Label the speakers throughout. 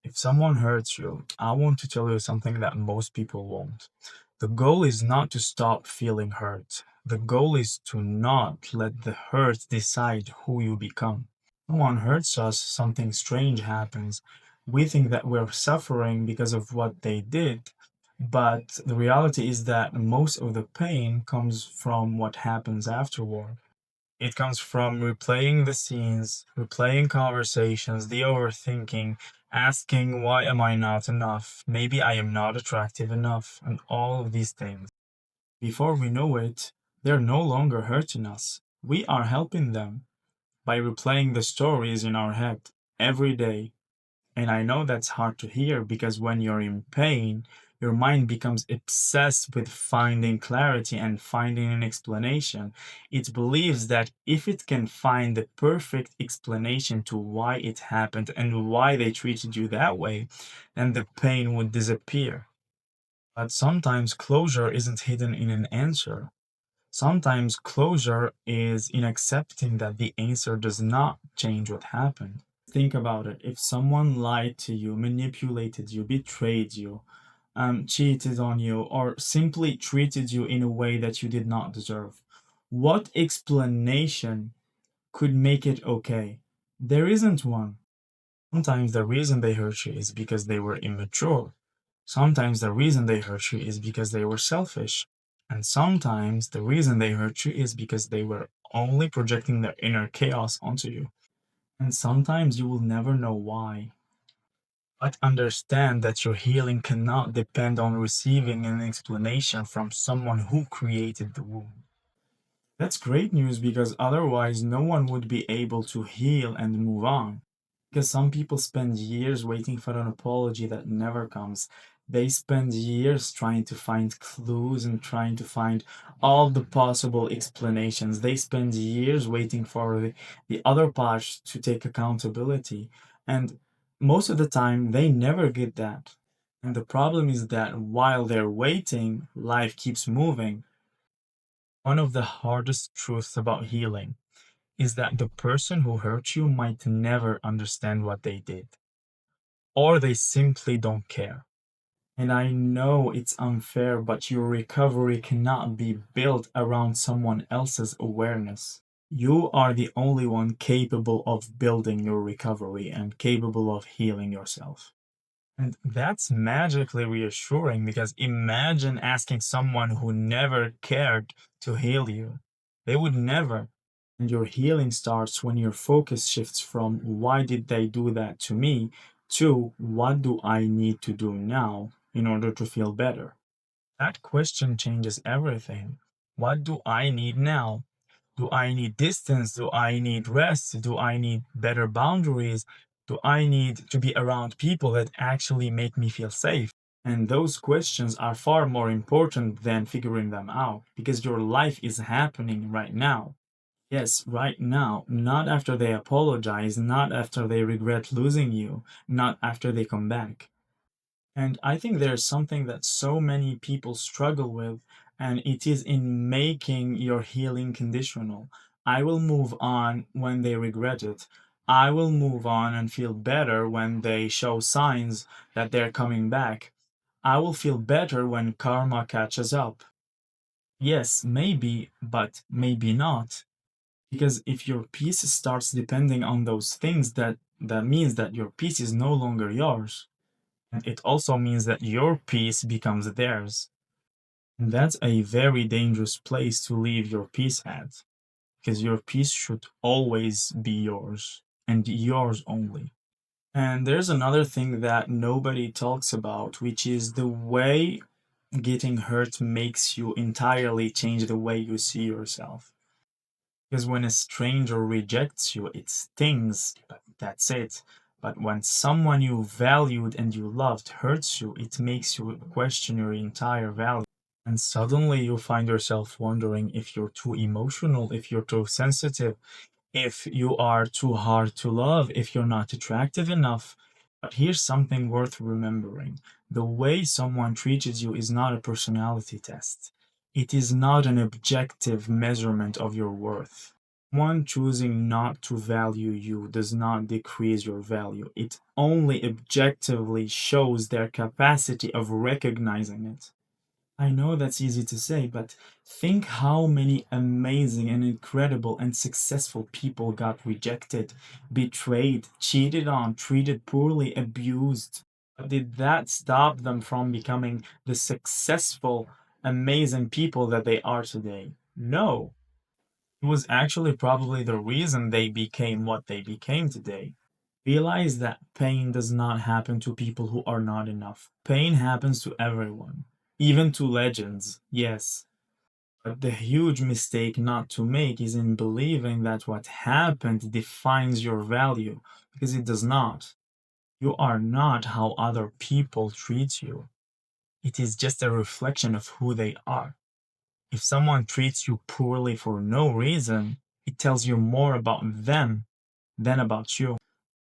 Speaker 1: If someone hurts you, I want to tell you something that most people won't. The goal is not to stop feeling hurt. The goal is to not let the hurt decide who you become. Someone hurts us, something strange happens. We think that we're suffering because of what they did, but the reality is that most of the pain comes from what happens afterward. It comes from replaying the scenes, replaying conversations, the overthinking, asking, why am I not enough? Maybe I am not attractive enough, and all of these things. Before we know it, they're no longer hurting us. We are helping them by replaying the stories in our head every day. And I know that's hard to hear because when you're in pain, your mind becomes obsessed with finding clarity and finding an explanation. It believes that if it can find the perfect explanation to why it happened and why they treated you that way, then the pain would disappear. But sometimes closure isn't hidden in an answer. Sometimes closure is in accepting that the answer does not change what happened. Think about it. If someone lied to you, manipulated you, betrayed you, cheated on you, or simply treated you in a way that you did not deserve, what explanation could make it okay? There isn't one. Sometimes the reason they hurt you is because they were immature. Sometimes the reason they hurt you is because they were selfish. And sometimes the reason they hurt you is because they were only projecting their inner chaos onto you. And sometimes you will never know why. But understand that your healing cannot depend on receiving an explanation from someone who created the wound. That's great news because otherwise no one would be able to heal and move on. Because some people spend years waiting for an apology that never comes. They spend years trying to find clues and trying to find all the possible explanations. They spend years waiting for the other part to take accountability. And most of the time, they never get that. And the problem is that while they're waiting, life keeps moving. One of the hardest truths about healing is that the person who hurt you might never understand what they did, or they simply don't care. And I know it's unfair, but your recovery cannot be built around someone else's awareness. You are the only one capable of building your recovery and capable of healing yourself. And that's magically reassuring because imagine asking someone who never cared to heal you. They would never. And your healing starts when your focus shifts from why did they do that to me to what do I need to do now in order to feel better. That question changes everything. What do I need now? Do I need distance? Do I need rest? Do I need better boundaries? Do I need to be around people that actually make me feel safe? And those questions are far more important than figuring them out because your life is happening right now. Yes, right now, not after they apologize, not after they regret losing you, not after they come back. And I think there's something that so many people struggle with, and it is in making your healing conditional. I will move on when they regret it. I will move on and feel better when they show signs that they're coming back. I will feel better when karma catches up. Yes, maybe, but maybe not. Because if your peace starts depending on those things, that means that your peace is no longer yours. And it also means that your peace becomes theirs. And that's a very dangerous place to leave your peace at, because your peace should always be yours and yours only. And there's another thing that nobody talks about, which is the way getting hurt makes you entirely change the way you see yourself. Because when a stranger rejects you, it stings, but that's it. But when someone you valued and you loved hurts you, it makes you question your entire value. And suddenly you find yourself wondering if you're too emotional, if you're too sensitive, if you are too hard to love, if you're not attractive enough. But here's something worth remembering: the way someone treated you is not a personality test, it is not an objective measurement of your worth. One choosing not to value you does not decrease your value. It only objectively shows their capacity of recognizing it. I know that's easy to say, but think how many amazing and incredible and successful people got rejected, betrayed, cheated on, treated poorly, abused. But did that stop them from becoming the successful, amazing people that they are today? No. It was actually probably the reason they became what they became today. Realize that pain does not happen to people who are not enough. Pain happens to everyone, even to legends, yes. But the huge mistake not to make is in believing that what happened defines your value, because it does not. You are not how other people treat you. It is just a reflection of who they are. If someone treats you poorly for no reason, it tells you more about them than about you.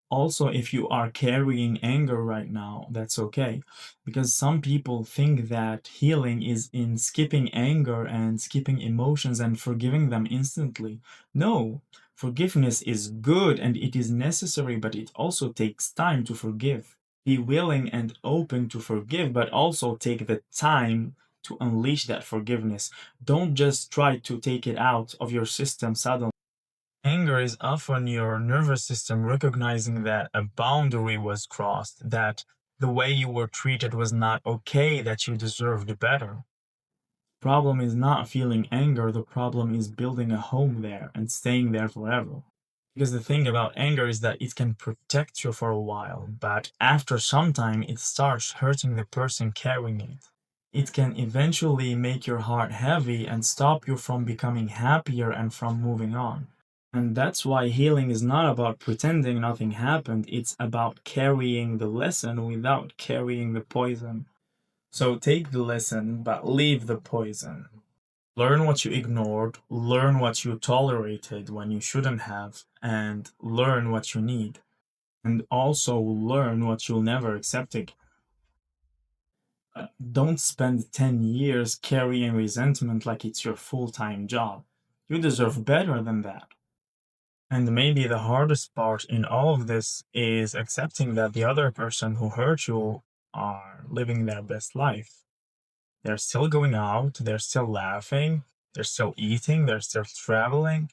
Speaker 1: Also, if you are carrying anger right now, that's okay. Because some people think that healing is in skipping anger and skipping emotions and forgiving them instantly. No, forgiveness is good and it is necessary, but it also takes time to forgive. Be willing and open to forgive, but also take the time to unleash that forgiveness. Don't just try to take it out of your system suddenly. Anger is often your nervous system recognizing that a boundary was crossed, that the way you were treated was not okay, that you deserved better. Problem is not feeling anger, the problem is building a home there and staying there forever. Because the thing about anger is that it can protect you for a while, but after some time it starts hurting the person carrying it. It can eventually make your heart heavy and stop you from becoming happier and from moving on. And that's why healing is not about pretending nothing happened, it's about carrying the lesson without carrying the poison. So take the lesson, but leave the poison. Learn what you ignored, learn what you tolerated when you shouldn't have, and learn what you need. And also learn what you'll never accept again. Don't spend 10 years carrying resentment like it's your full time job. You deserve better than that. And maybe the hardest part in all of this is accepting that the other person who hurt you are living their best life. They're still going out, they're still laughing, they're still eating, they're still traveling.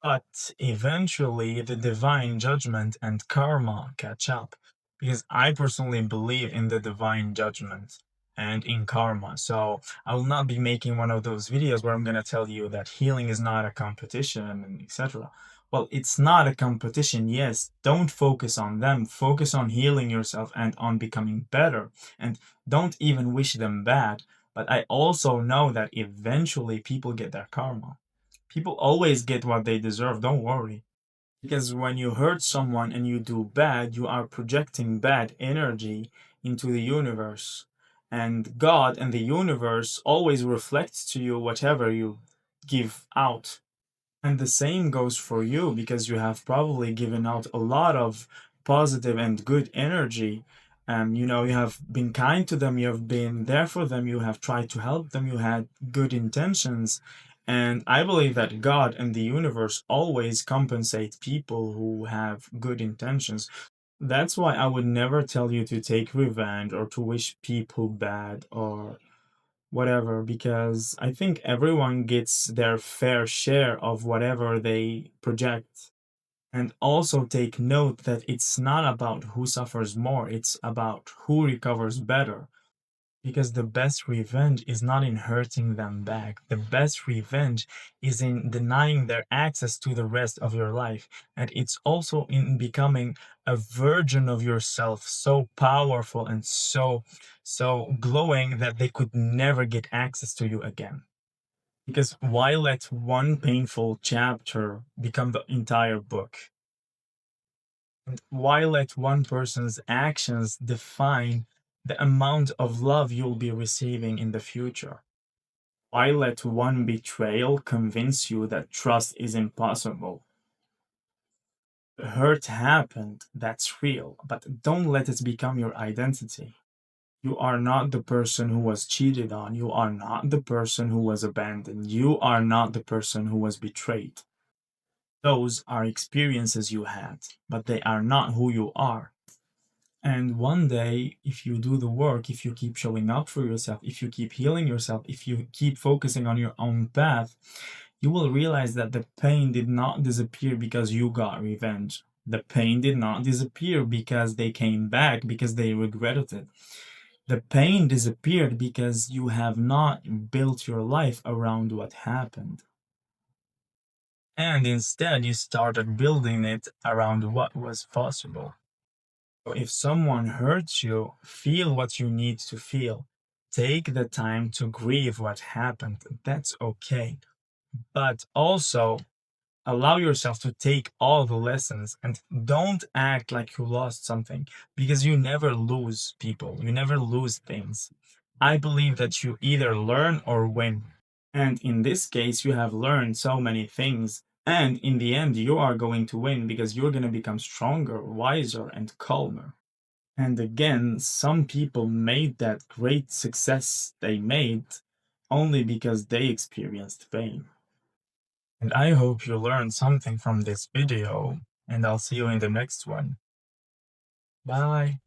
Speaker 1: But eventually, the divine judgment and karma catch up. Because I personally believe in the divine judgment and in karma. So I will not be making one of those videos where I'm going to tell you that healing is not a competition and etc. Well, it's not a competition, yes. Don't focus on them. Focus on healing yourself and on becoming better. And don't even wish them bad. But I also know that eventually people get their karma. People always get what they deserve, don't worry. Because when you hurt someone and you do bad, you are projecting bad energy into the universe. And God and the universe always reflects to you whatever you give out. And the same goes for you because you have probably given out a lot of positive and good energy. You have been kind to them, you have been there for them, you have tried to help them, you had good intentions. And I believe that God and the universe always compensate people who have good intentions. That's why I would never tell you to take revenge or to wish people bad or whatever, because I think everyone gets their fair share of whatever they project. And also take note that it's not about who suffers more, it's about who recovers better. Because the best revenge is not in hurting them back. The best revenge is in denying their access to the rest of your life. And it's also in becoming a version of yourself so powerful and so glowing that they could never get access to you again. Because why let one painful chapter become the entire book? And why let one person's actions define the amount of love you'll be receiving in the future? Why let one betrayal convince you that trust is impossible? Hurt happened, that's real, but don't let it become your identity. You are not the person who was cheated on. You are not the person who was abandoned. You are not the person who was betrayed. Those are experiences you had, but they are not who you are. And one day, if you do the work, if you keep showing up for yourself, if you keep healing yourself, if you keep focusing on your own path, you will realize that the pain did not disappear because you got revenge. The pain did not disappear because they came back, because they regretted it. The pain disappeared because you have not built your life around what happened. And instead, you started building it around what was possible. So if someone hurts you, feel what you need to feel. Take the time to grieve what happened. That's okay. But also, allow yourself to take all the lessons and don't act like you lost something because you never lose people, you never lose things. I believe that you either learn or win. And in this case, you have learned so many things. And in the end, you are going to win because you're going to become stronger, wiser, and calmer. And again, some people made that great success they made only because they experienced pain. And I hope you learned something from this video, and I'll see you in the next one. Bye.